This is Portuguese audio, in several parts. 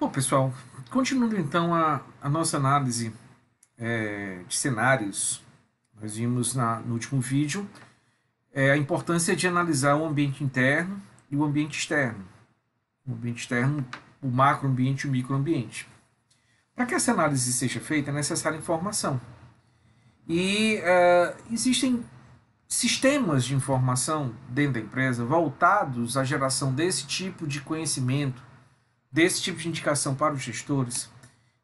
Bom, pessoal, continuando então a nossa análise de cenários, nós vimos no último vídeo a importância de analisar o ambiente interno e o ambiente externo. O ambiente externo, o macroambiente e o microambiente. Para que essa análise seja feita, é necessária informação. E existem sistemas de informação dentro da empresa voltados à geração desse tipo de conhecimento, desse tipo de indicação para os gestores,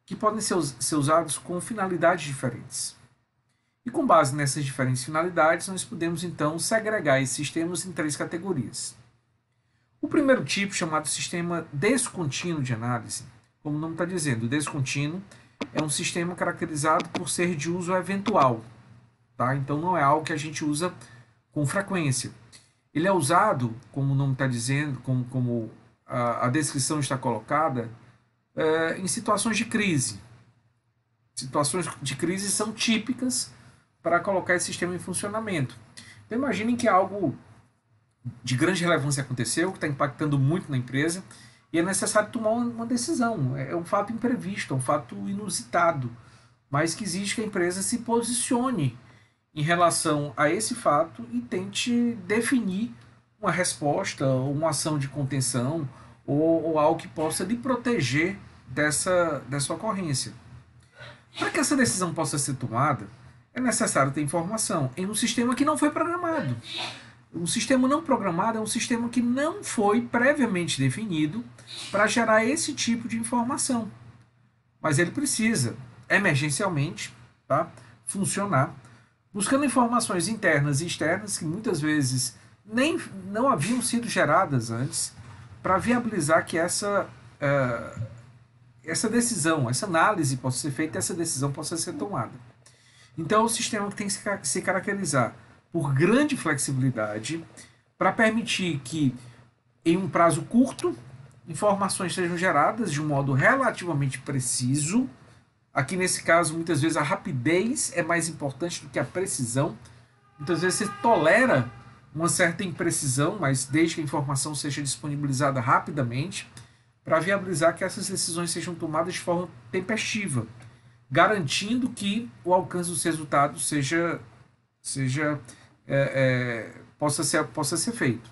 que podem ser usados com finalidades diferentes. E com base nessas diferentes finalidades, nós podemos então segregar esses sistemas em três categorias. O primeiro tipo, chamado sistema descontínuo de análise, como o nome está dizendo, o descontínuo é um sistema caracterizado por ser de uso eventual. Tá? Então não é algo que a gente usa com frequência. Ele é usado, como o nome está dizendo, como a descrição está colocada, em situações de crise. Situações de crise são típicas para colocar esse sistema em funcionamento. Então imaginem que algo de grande relevância aconteceu, que está impactando muito na empresa, e é necessário tomar uma decisão. É um fato imprevisto, é um fato inusitado, mas que exige que a empresa se posicione em relação a esse fato e tente definir uma resposta, ou uma ação de contenção, ou algo que possa lhe proteger dessa ocorrência. Para que essa decisão possa ser tomada, é necessário ter informação em um sistema que não foi programado. Um sistema não programado é um sistema que não foi previamente definido para gerar esse tipo de informação. Mas ele precisa, emergencialmente, tá, funcionar, buscando informações internas e externas que muitas vezes não haviam sido geradas antes, para viabilizar que essa decisão, essa análise possa ser feita e essa decisão possa ser tomada. Então é um sistema que tem que se caracterizar por grande flexibilidade para permitir que, em um prazo curto, informações sejam geradas de um modo relativamente preciso. Aqui nesse caso, muitas vezes a rapidez é mais importante do que a precisão. Muitas vezes você tolera uma certa imprecisão, mas desde que a informação seja disponibilizada rapidamente, para viabilizar que essas decisões sejam tomadas de forma tempestiva, garantindo que o alcance dos resultados possa ser feito.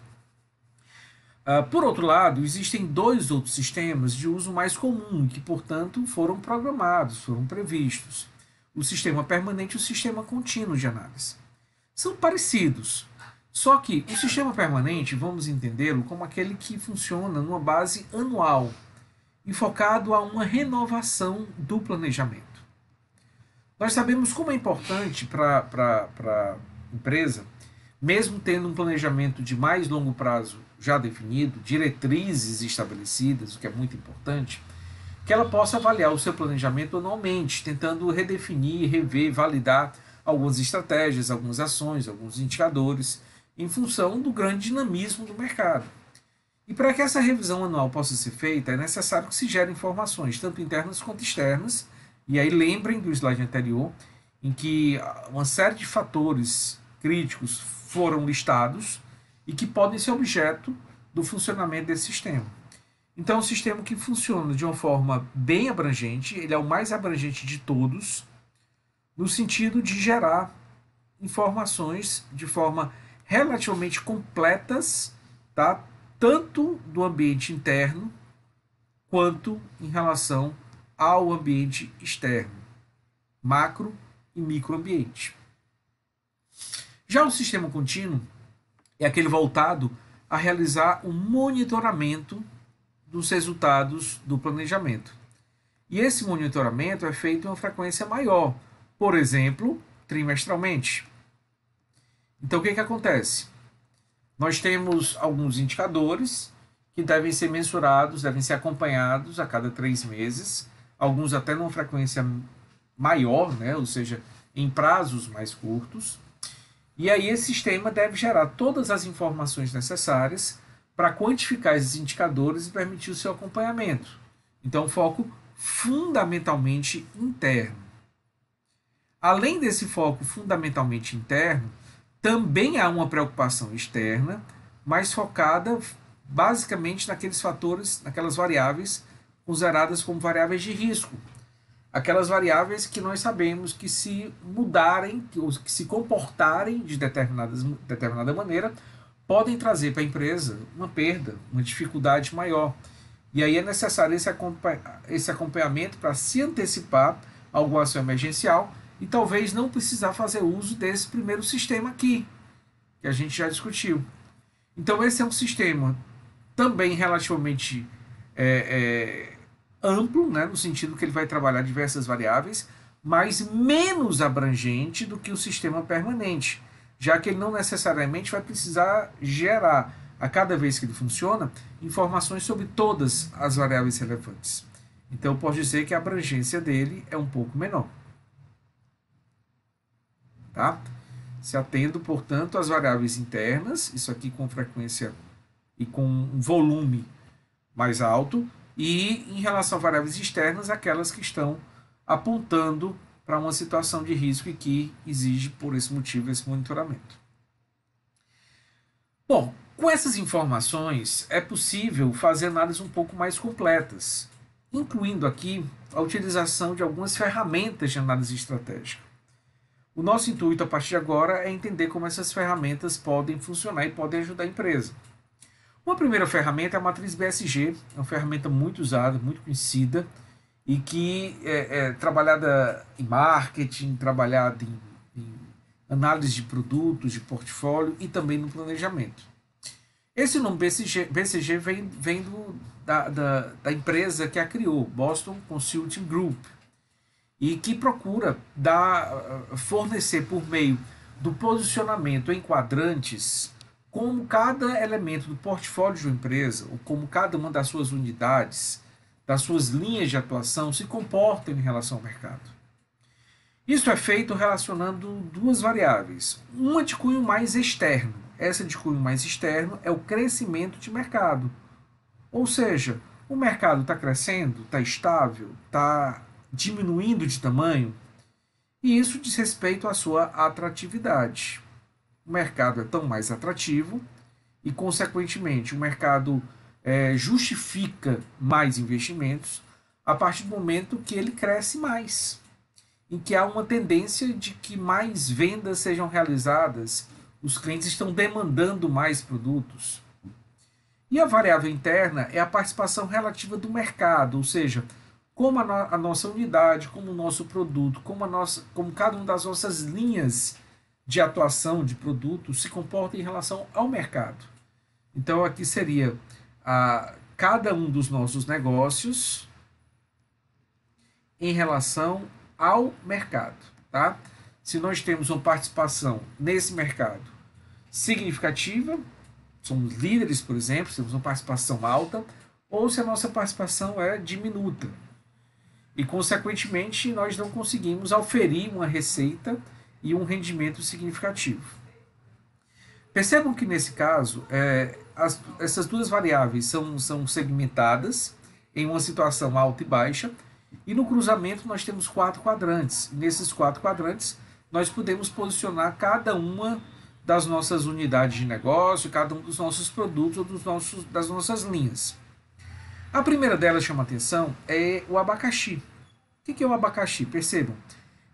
Por outro lado, existem dois outros sistemas de uso mais comum, que, portanto, foram programados, foram previstos. O sistema permanente e o sistema contínuo de análise. São parecidos, só que o sistema permanente, vamos entendê-lo como aquele que funciona numa base anual e focado a uma renovação do planejamento. Nós sabemos como é importante para a empresa, mesmo tendo um planejamento de mais longo prazo já definido, diretrizes estabelecidas, o que é muito importante, que ela possa avaliar o seu planejamento anualmente, tentando redefinir, rever, validar algumas estratégias, algumas ações, alguns indicadores, em função do grande dinamismo do mercado. E para que essa revisão anual possa ser feita, é necessário que se gerem informações, tanto internas quanto externas, e aí lembrem do slide anterior, em que uma série de fatores críticos foram listados e que podem ser objeto do funcionamento desse sistema. Então, é um sistema que funciona de uma forma bem abrangente, ele é o mais abrangente de todos, no sentido de gerar informações de forma relativamente completas, tá? Tanto do ambiente interno quanto em relação ao ambiente externo, macro e microambiente. Já o sistema contínuo é aquele voltado a realizar um monitoramento dos resultados do planejamento. E esse monitoramento é feito em uma frequência maior, por exemplo, trimestralmente. Então, o que acontece? Nós temos alguns indicadores que devem ser mensurados, devem ser acompanhados a cada 3 meses, alguns até numa frequência maior, né? Ou seja, em prazos mais curtos. E aí esse sistema deve gerar todas as informações necessárias para quantificar esses indicadores e permitir o seu acompanhamento. Então, foco fundamentalmente interno. Além desse foco fundamentalmente interno, também há uma preocupação externa, mas focada basicamente naqueles fatores, naquelas variáveis consideradas como variáveis de risco. Aquelas variáveis que nós sabemos que se mudarem, que se comportarem de determinada maneira, podem trazer para a empresa uma perda, uma dificuldade maior. E aí é necessário esse acompanhamento para se antecipar a alguma ação emergencial e talvez não precisar fazer uso desse primeiro sistema aqui, que a gente já discutiu. Então esse é um sistema também relativamente amplo, né, no sentido que ele vai trabalhar diversas variáveis, mas menos abrangente do que o sistema permanente, já que ele não necessariamente vai precisar gerar, a cada vez que ele funciona, informações sobre todas as variáveis relevantes. Então eu posso dizer que a abrangência dele é um pouco menor. Tá? Se atendo, portanto, às variáveis internas, isso aqui com frequência e com um volume mais alto, e em relação a variáveis externas, aquelas que estão apontando para uma situação de risco e que exige, por esse motivo, esse monitoramento. Bom, com essas informações é possível fazer análises um pouco mais completas, incluindo aqui a utilização de algumas ferramentas de análise estratégica. O nosso intuito a partir de agora é entender como essas ferramentas podem funcionar e podem ajudar a empresa. Uma primeira ferramenta é a matriz BSG, é uma ferramenta muito usada, muito conhecida e que é trabalhada em marketing, trabalhada em análise de produtos, de portfólio e também no planejamento. Esse nome BCG vem da empresa que a criou, Boston Consulting Group, e que procura fornecer por meio do posicionamento em quadrantes como cada elemento do portfólio de uma empresa, ou como cada uma das suas unidades, das suas linhas de atuação se comportam em relação ao mercado. Isso é feito relacionando duas variáveis, uma de cunho mais externo. Essa de cunho mais externo é o crescimento de mercado. Ou seja, o mercado está crescendo, está estável, está diminuindo de tamanho, e isso diz respeito à sua atratividade. O mercado é tão mais atrativo e, consequentemente, o mercado justifica mais investimentos a partir do momento que ele cresce mais, em que há uma tendência de que mais vendas sejam realizadas, os clientes estão demandando mais produtos. E a variável interna é a participação relativa do mercado, ou seja, como a nossa unidade, como o nosso produto, como cada uma das nossas linhas de atuação de produtos se comporta em relação ao mercado. Então aqui seria cada um dos nossos negócios em relação ao mercado. Tá? Se nós temos uma participação nesse mercado significativa, somos líderes, por exemplo, temos uma participação alta, ou se a nossa participação é diminuta. E, consequentemente, nós não conseguimos auferir uma receita e um rendimento significativo. Percebam que, nesse caso, essas duas variáveis são segmentadas em uma situação alta e baixa, e no cruzamento nós temos 4 quadrantes. Nesses 4 quadrantes, nós podemos posicionar cada uma das nossas unidades de negócio, cada um dos nossos produtos ou das nossas linhas. A primeira delas chama atenção é o abacaxi. O que é o abacaxi? Percebam,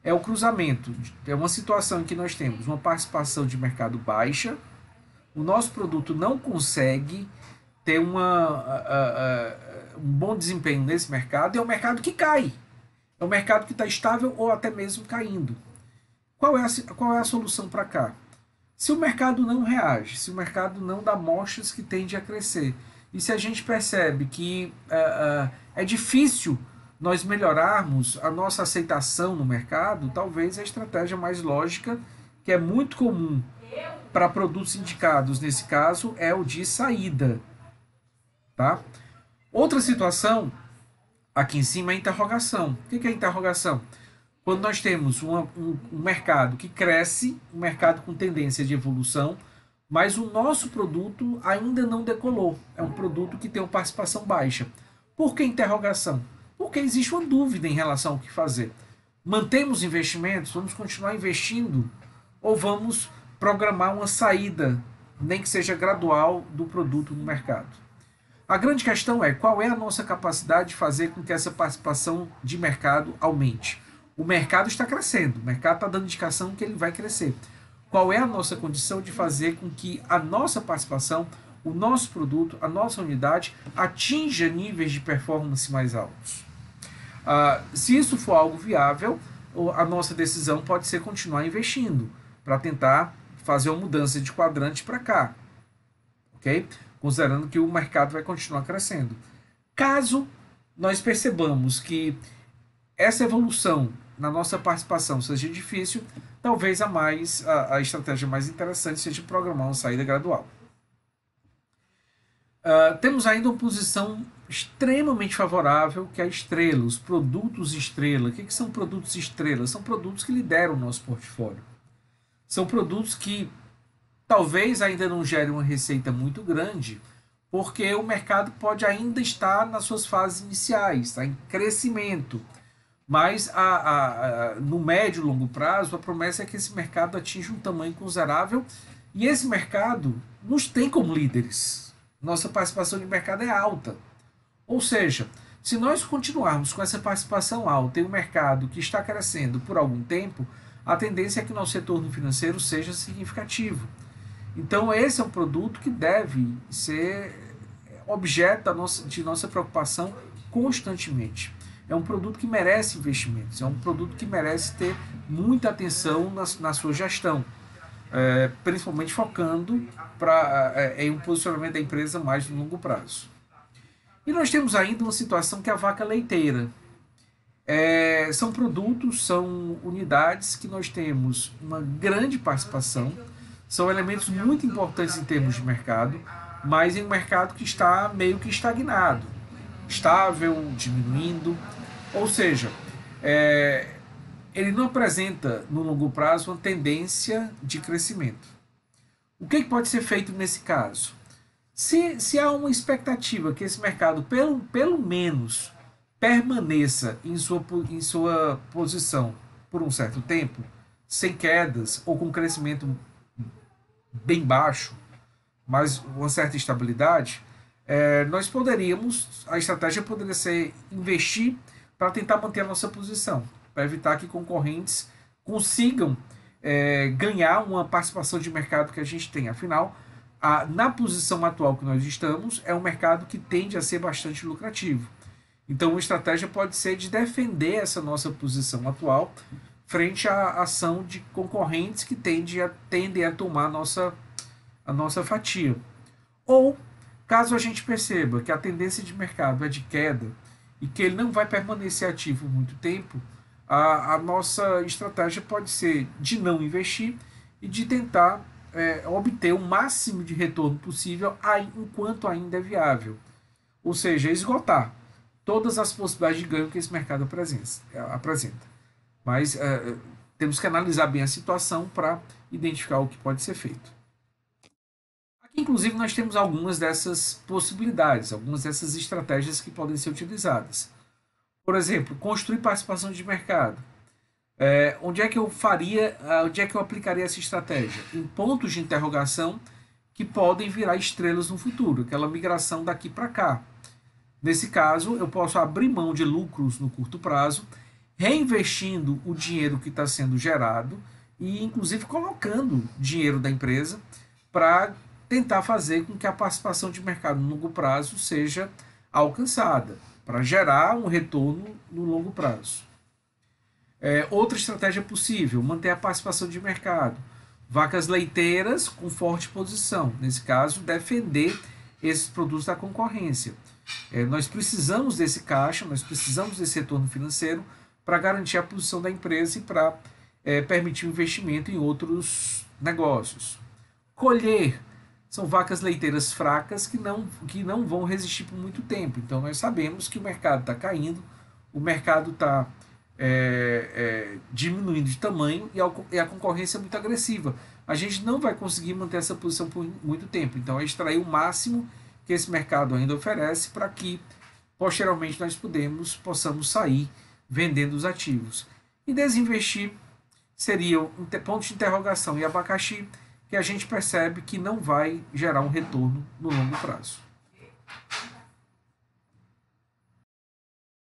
é o cruzamento, é uma situação em que nós temos uma participação de mercado baixa, o nosso produto não consegue ter um bom desempenho nesse mercado, e é um mercado que cai, é um mercado que está estável ou até mesmo caindo. Qual é a solução para cá? Se o mercado não reage, se o mercado não dá mostras que tende a crescer, e se a gente percebe que é difícil nós melhorarmos a nossa aceitação no mercado, talvez a estratégia mais lógica, que é muito comum para produtos indicados, nesse caso, é o de saída. Tá? Outra situação, aqui em cima, é a interrogação. O que é a interrogação? Quando nós temos um mercado que cresce, um mercado com tendência de evolução, mas o nosso produto ainda não decolou. É um produto que tem uma participação baixa. Por que interrogação? Porque existe uma dúvida em relação ao que fazer. Mantemos investimentos? Vamos continuar investindo? Ou vamos programar uma saída, nem que seja gradual, do produto no mercado? A grande questão é qual é a nossa capacidade de fazer com que essa participação de mercado aumente. O mercado está crescendo, o mercado está dando indicação que ele vai crescer. Qual é a nossa condição de fazer com que a nossa participação, o nosso produto, a nossa unidade atinja níveis de performance mais altos? Se isso for algo viável, a nossa decisão pode ser continuar investindo para tentar fazer uma mudança de quadrante para cá, ok? Considerando que o mercado vai continuar crescendo. Caso nós percebamos que essa evolução na nossa participação seja difícil, talvez a estratégia mais interessante seja programar uma saída gradual. Temos ainda uma posição extremamente favorável, que é a estrela, os produtos estrela. O que são produtos estrela? São produtos que lideram o nosso portfólio. São produtos que talvez ainda não gerem uma receita muito grande, porque o mercado pode ainda estar nas suas fases iniciais, está em crescimento. Mas no médio e longo prazo, a promessa é que esse mercado atinja um tamanho considerável e esse mercado nos tem como líderes. Nossa participação de mercado é alta. Ou seja, se nós continuarmos com essa participação alta em um mercado que está crescendo por algum tempo, a tendência é que nosso retorno financeiro seja significativo. Então, esse é um produto que deve ser objeto de nossa preocupação constantemente. É um produto que merece investimentos, é um produto que merece ter muita atenção na sua gestão, principalmente focando em um posicionamento da empresa mais no longo prazo. E nós temos ainda uma situação que é a vaca leiteira. São produtos, são unidades que nós temos uma grande participação, são elementos muito importantes em termos de mercado, mas em um mercado que está meio que estagnado, estável, diminuindo, ou seja, ele não apresenta no longo prazo uma tendência de crescimento. O que pode ser feito nesse caso? Se há uma expectativa que esse mercado pelo menos permaneça em sua posição por um certo tempo, sem quedas ou com crescimento bem baixo, mas uma certa estabilidade, a estratégia poderia ser investir para tentar manter a nossa posição, para evitar que concorrentes consigam ganhar uma participação de mercado que a gente tem. Afinal, na posição atual que nós estamos, é um mercado que tende a ser bastante lucrativo. Então, a estratégia pode ser de defender essa nossa posição atual frente à ação de concorrentes que tendem a tomar a nossa fatia. Ou, caso a gente perceba que a tendência de mercado é de queda e que ele não vai permanecer ativo muito tempo, a nossa estratégia pode ser de não investir e de tentar obter o máximo de retorno possível enquanto ainda é viável. Ou seja, esgotar todas as possibilidades de ganho que esse mercado apresenta. Mas temos que analisar bem a situação para identificar o que pode ser feito. Aqui, inclusive, nós temos algumas dessas possibilidades, algumas dessas estratégias que podem ser utilizadas. Por exemplo, construir participação de mercado. Onde é que eu aplicaria essa estratégia? Em pontos de interrogação que podem virar estrelas no futuro, aquela migração daqui para cá. Nesse caso, eu posso abrir mão de lucros no curto prazo, reinvestindo o dinheiro que está sendo gerado e, inclusive, colocando dinheiro da empresa para tentar fazer com que a participação de mercado no longo prazo seja alcançada, para gerar um retorno no longo prazo. Outra estratégia possível, manter a participação de mercado. Vacas leiteiras com forte posição. Nesse caso, defender esses produtos da concorrência. Nós precisamos desse caixa, nós precisamos desse retorno financeiro para garantir a posição da empresa e para permitir o investimento em outros negócios. Colher são vacas leiteiras fracas que não vão resistir por muito tempo. Então, nós sabemos que o mercado está caindo, o mercado está diminuindo de tamanho e a concorrência é muito agressiva. A gente não vai conseguir manter essa posição por muito tempo. Então, é extrair o máximo que esse mercado ainda oferece para que, posteriormente, nós possamos sair vendendo os ativos. E desinvestir seria um ponto de interrogação e abacaxi que a gente percebe que não vai gerar um retorno no longo prazo.